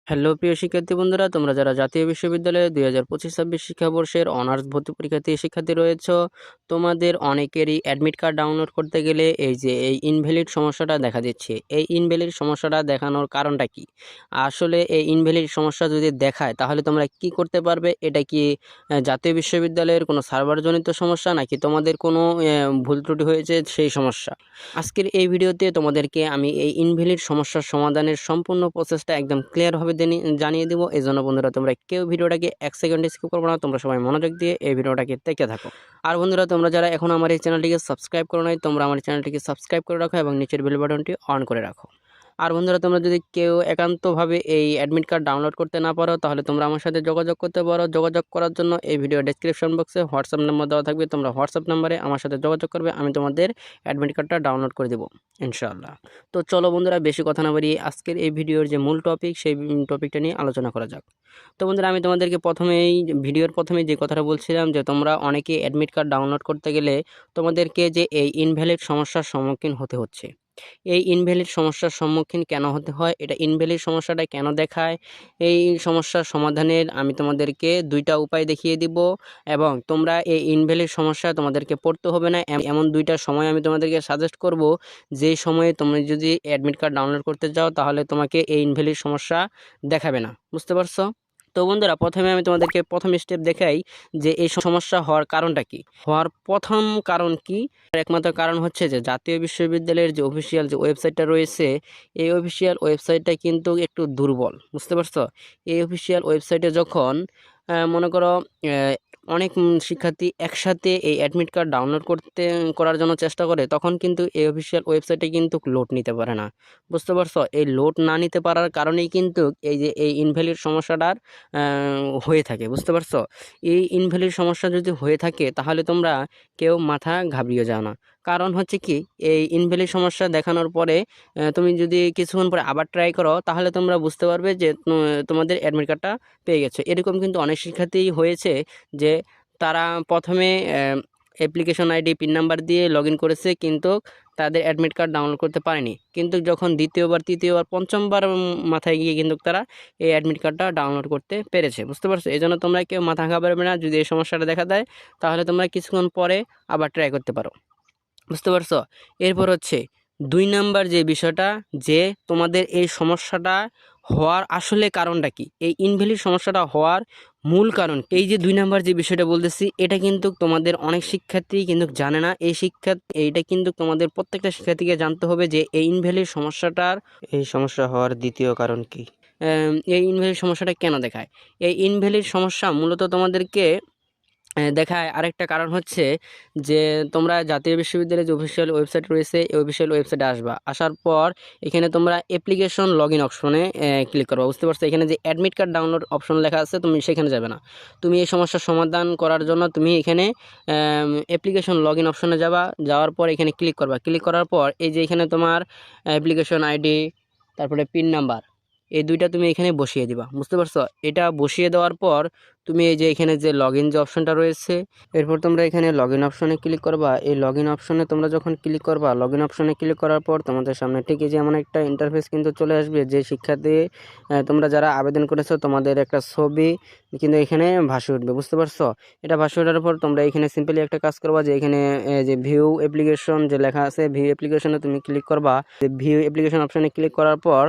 Hello প্রিয় শিক্ষার্থী বন্ধুরা, তোমরা যারা জাতীয় বিশ্ববিদ্যালয়ে 2025-26 শিক্ষাবর্ষের অনার্স ভর্তি পরীক্ষার্থী শিক্ষার্থী রয়েছ, তোমাদের অনেকেরই অ্যাডমিট কার্ড ডাউনলোড করতে গেলে এই যে এই ইনভ্যালিড সমস্যাটা দেখা দিচ্ছে। এই ইনভ্যালিড সমস্যাটা দেখানোর কারণটা কি? আসলে এই ইনভ্যালিড সমস্যা যদি দেখায় তাহলে তোমরা কি করতে পারবে? এটা কি জাতীয় বিশ্ববিদ্যালয়ের কোনো সার্ভারজনিত সমস্যা, নাকি তোমাদের কোনো ভুল ত্রুটি হয়েছে সেই সমস্যা? আজকের এই ভিডিওতে তোমাদেরকে আমি এই ইনভ্যালিড সমস্যার সমাধানের সম্পূর্ণ প্রসেসটা একদম ক্লিয়ারভাবে জানিয়ে দেবো। এই জন্য বন্ধুরা, তোমরা কেউ ভিডিওটাকে 1 সেকেন্ড স্কিপ করবো না, তোমরা সবাই মনোযোগ দিয়ে এই ভিডিওটাকে দেখতে থাকো। আর বন্ধুরা, তোমরা যারা এখন আমার এই চ্যানেলটিকে সাবস্ক্রাইব করো নাই, তোমরা আমার চ্যানেলটিকে সাবস্ক্রাইব করে রাখো এবং নিচের বেল বাটনটি অন করে রাখো। আর বন্ধুরা, তোমরা যদি কেউ একান্তভাবে এই অ্যাডমিট কার্ড ডাউনলোড করতে না পারো, তাহলে তোমরা আমার সাথে যোগাযোগ করতে পারো। যোগাযোগ করার জন্য এই ভিডিও ডেসক্রিপশন বক্সে হোয়াটসঅ্যাপ নাম্বার দেওয়া থাকবে, তোমরা হোয়াটসঅ্যাপ নাম্বারে আমার সাথে যোগাযোগ করবে, আমি তোমাদের অ্যাডমিট কার্ডটা ডাউনলোড করে দেবো ইনশাআল্লাহ। তো চলো বন্ধুরা, বেশি কথা না বাড়িয়ে আজকের এই ভিডিওর যে মূল টপিক, সেই টপিকটা নিয়ে আলোচনা করা যাক। তো বন্ধুরা, আমি তোমাদেরকে ভিডিওর প্রথমেই যে কথাটা বলছিলাম, যে তোমরা অনেকে অ্যাডমিট কার্ড ডাউনলোড করতে গেলে তোমাদেরকে যে এই ইনভ্যালিড সমস্যার সম্মুখীন হতে হচ্ছে। এই ইনভ্যালিড সমস্যার সম্মুখীন কেন হতে হয়, এটা ইনভ্যালিড সমস্যাটা কেন দেখায়, এই সমস্যার সমাধানের আমি তোমাদেরকে 2টা উপায় দেখিয়ে দিব। এবং তোমরা এই ইনভ্যালিড সমস্যা তোমাদেরকে পড়তে হবে না, এমন 2টা সময় আমি তোমাদেরকে সাজেস্ট করব, যেই সময়ে তুমি যদি অ্যাডমিট কার্ড ডাউনলোড করতে যাও তাহলে তোমাকে এই ইনভ্যালিড সমস্যা দেখাবে না। বুঝতে পারছো? তো বন্ধুরা, প্রথমে আমি তোমাদেরকে প্রথম স্টেপ দেখাই যে এই সমস্যা হওয়ার কারণটা কি। হওয়ার প্রথম কারণ কি? একমাত্র কারণ হচ্ছে যে জাতীয় বিশ্ববিদ্যালয়ের যে অফিসিয়াল যে ওয়েবসাইটটা রয়েছে, এই অফিসিয়াল ওয়েবসাইটটা কিন্তু একটু দুর্বল। বুঝতে পারছো? এই অফিসিয়াল ওয়েবসাইটে যখন মনে করো অনেক শিক্ষার্থী একসাথে এই অ্যাডমিট কার্ড ডাউনলোড করার জন্য চেষ্টা করে, তখন কিন্তু এই অফিসিয়াল ওয়েবসাইটে কিন্তু লোড নিতে পারে না। বুঝতে পারছো? এই লোড না নিতে পারার কারণেই কিন্তু এই যে এই ইনভ্যালিড সমস্যাটার হয়ে থাকে। বুঝতে পারছো? এই ইনভ্যালিড সমস্যা যদি হয়ে থাকে তাহলে তোমরা কেউ মাথা ঘাবড়িয়ে যাও না। কারণ হচ্ছে কি, এই ইনভ্যালিড সমস্যা দেখানোর পরে তুমি যদি কিছুক্ষণ পরে আবার ট্রাই করো, তাহলে তোমরা বুঝতে পারবে যে তোমাদের অ্যাডমিট কার্ডটা পেয়ে গেছে। এরকম কিন্তু অনেক শিক্ষার্থীই হয়েছে যে তারা প্রথমে অ্যাপ্লিকেশন আইডি পিন নাম্বার দিয়ে লগ ইন করেছে, কিন্তু তাদের অ্যাডমিট কার্ড ডাউনলোড করতে পারেনি। কিন্তু যখন দ্বিতীয়বার, তৃতীয়বার, পঞ্চমবার মাথায় গিয়ে কিন্তু তারা এই অ্যাডমিট কার্ডটা ডাউনলোড করতে পেরেছে। বুঝতে পারছো? এই জন্য তোমরা কেউ মাথা ঘাবড়াবে না। যদি এই সমস্যাটা দেখা দেয় তাহলে তোমরা কিছুক্ষণ পরে আবার ট্রাই করতে পারো। বুঝতে পারছো? এরপর হচ্ছে 2 নাম্বার যে বিষয়টা, যে তোমাদের এই সমস্যাটা হওয়ার আসলে কারণটা কি, এই ইনভ্যালিড সমস্যাটা হওয়ার মূল কারণ এই যে 2 নাম্বার যে বিষয়টা বলতেছি, এটা কিন্তু তোমাদের অনেক শিক্ষার্থী কিন্তু জানে না। এইটা কিন্তু তোমাদের প্রত্যেকটা শিক্ষার্থীকে জানতে হবে যে এই ইনভ্যালিড সমস্যাটার এই সমস্যা হওয়ার দ্বিতীয় কারণ কি, এই ইনভ্যালিড সমস্যাটা কেন দেখায়। এই ইনভ্যালিড সমস্যা মূলত তোমাদেরকে দেখায় আরেকটা কারণ হচ্ছে যে তোমরা জাতীয় বিশ্ববিদ্যালয়ের যে অফিসিয়াল ওয়েবসাইট রয়েছে, এই অফিসিয়াল ওয়েবসাইটে আসবা। আসার পর এখানে তোমরা অ্যাপ্লিকেশন লগ ইন অপশনে ক্লিক করবা। বুঝতে পারছো? এখানে যে অ্যাডমিট কার্ড ডাউনলোড অপশন লেখা আছে, তুমি সেখানে যাবে না। তুমি এই সমস্যার সমাধান করার জন্য তুমি এখানে অ্যাপ্লিকেশন লগ ইন অপশনে যাওয়ার পর এখানে ক্লিক করবা। ক্লিক করার পর এই যে এখানে তোমার অ্যাপ্লিকেশন আইডি, তারপরে পিন নাম্বার, এই 2টা তুমি এখানে বসিয়ে দিবা। বুঝতে পারছো? এটা বসিয়ে দেওয়ার পর তুমি এই যে এখানে যে লগ ইন যে অপশনটা রয়েছে, এরপর তোমরা এখানে লগ ইন অপশনে ক্লিক করবা। এই লগ ইন অপশনে তোমরা যখন ক্লিক করবা, লগ ইন অপশনে ক্লিক করার পর তোমাদের সামনে ঠিক এই যে এমন একটা ইন্টারফেস কিন্তু চলে আসবে, যে শিক্ষার্থী তোমরা যারা আবেদন করেছো তোমাদের একটা ছবি কিন্তু এখানে ভাসে উঠবে। বুঝতে পারছো? এটা ভাসে ওঠার পর তোমরা এখানে সিম্পলি একটা কাজ করবা, যে এখানে যে ভিউ অ্যাপ্লিকেশন যে লেখা আছে, ভিউ অ্যাপ্লিকেশনে তুমি ক্লিক করবা। ভিউ অ্যাপ্লিকেশন অপশনে ক্লিক করার পর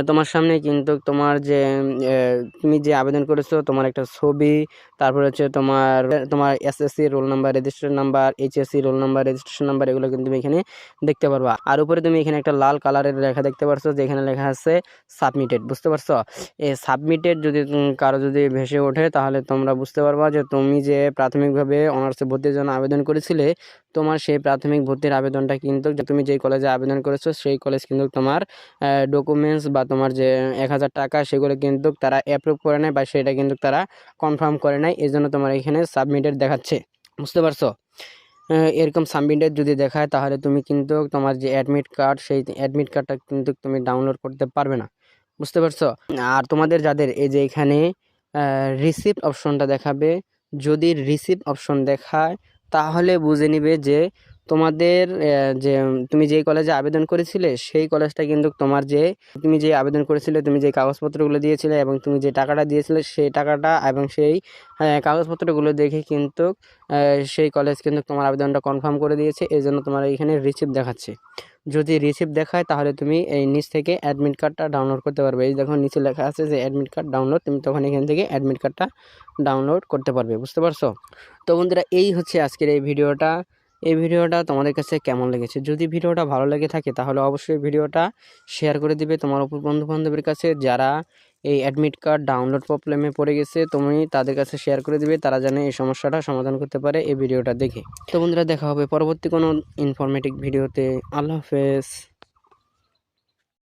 তোমার সামনে কিন্তু তোমার যে তুমি যে আবেদন করেছো তোমার একটা ছবি, তারপর হচ্ছে তোমার তোমার SSC roll number, registration number, HSC roll number, registration number, এগুলো কিন্তু তুমি এখানে দেখতে পারবা। আর উপরে তুমি এখানে একটা লাল কালারের লেখা দেখতে পারছো, যেখানে লেখা আছে সাবমিটেড। বুঝতে পারছো? এই সাবমিটেড যদি কারো যদি ভেসে ওঠে, তাহলে তোমরা বুঝতে পারবা যে তুমি যে প্রাথমিকভাবে অনার্সে ভর্তির জন্য আবেদন করেছিলে, তোমার সেই প্রাথমিক ভর্তির আবেদনটা কিন্তু তুমি যেই কলেজে আবেদন করেছো সেই কলেজ কিন্তু তোমার ডকুমেন্টস বা তোমার যে 1000 টাকা সেগুলো কিন্তু তারা অ্যাপ্রুভ করে নেয়, বা সেটা কিন্তু তারা কনফার্ম করে নেয়। এই জন্য তোমার এখানে সাবমিটেড দেখাচ্ছে। বুঝতে পারছো? এরকম সাবমিটেড যদি দেখায় তাহলে তুমি কিন্তু তোমার যে অ্যাডমিট কার্ড, সেই অ্যাডমিট কার্ডটা কিন্তু তুমি ডাউনলোড করতে পারবে না। বুঝতে পারছো? আর তোমাদের যাদের এই যে এখানে রিসিপ্ট অপশনটা দেখাবে, যদি রিসিপ্ট অপশন দেখায় তাহলে বুঝে নিবে যে তোমাদের যে তুমি যেই কলেজে আবেদন করেছিলে সেই কলেজটা কিন্তু তুমি যে আবেদন করেছিলে, তুমি যে কাগজপত্রগুলো দিয়েছিলে এবং তুমি যে টাকাটা দিয়েছিলে সেই টাকাটা এবং সেই কাগজপত্রগুলো দেখে কিন্তু সেই কলেজ কিন্তু তোমার আবেদনটা কনফার্ম করে দিয়েছে। এই জন্য তোমার এখানে রিসিপ্ট দেখাচ্ছে। যদি রিসিপ্ট দেখায় তাহলে তুমি এই নিচ থেকে অ্যাডমিট কার্ডটা ডাউনলোড করতে পারবে। এই দেখো নিচে লেখা আছে যে অ্যাডমিট কার্ড ডাউনলোড, তুমি তখন এখান থেকে অ্যাডমিট কার্ডটা ডাউনলোড করতে পারবে। বুঝতে পারছো? তো বন্ধুরা, এই হচ্ছে আজকের এই ভিডিওটা। এই ভিডিওটা তোমাদের কাছে কেমন লেগেছে? যদি ভিডিওটা ভালো লেগে থাকে তাহলে অবশ্যই ভিডিওটা শেয়ার করে দিবে তোমার বন্ধু বান্ধবের কাছে, যারা এই অ্যাডমিট কার্ড ডাউনলোড প্রবলেমে পড়ে গেছে। তুমি তাদের কাছে শেয়ার করে দিবে, তারা যেন এই সমস্যাটা সমাধান করতে পারে এই ভিডিওটা দেখে। তো বন্ধুরা, দেখা হবে পরবর্তী কোনো ইনফরমেটিভ ভিডিওতে। আল্লাহ হাফেজ।